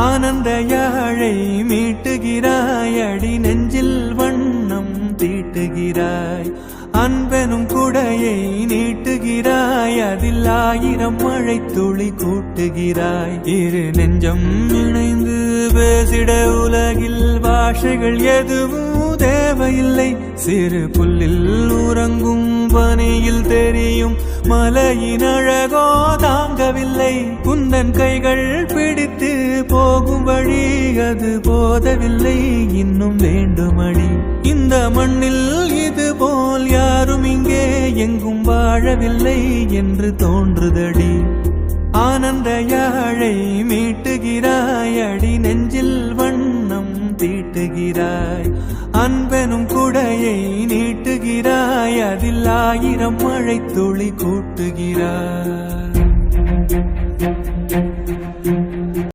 ஆனந்த யாழை மீட்டுகிறாய், அடி நெஞ்சில் வண்ணம் தீட்டுகிறாய். அன்பெனும் குடையை நீட்டுகிறாய், அதில் 1000 மழை துளி கூட்டுகிறாய். இரு நெஞ்சம் இணைந்து பேசிட உலகில் பாஷைகள் எதுவும் தேவையில்லை. சிறு புல்லில் உறங்கும் பனியில் தெரியும் மலையின் அழகோ தாங்கவில்லை. குந்தன் கைகள் பிடித்து போகும் வழி அது போதவில்லை, இன்னும் வேண்டுமடி. இந்த மண்ணில் இது போல் யாரும் இங்கே எங்கும் வாழவில்லை என்று தோன்றுதடி. ஆனந்த யாழை மீட்டுகிறாய், அடி நெஞ்சில் வண்ணம் தீட்டுகிறாய். அன்பெனும் குடையை நீட்டுகிறாய், அதில் 1000 மழை துளி கூட்டுகிறாய்.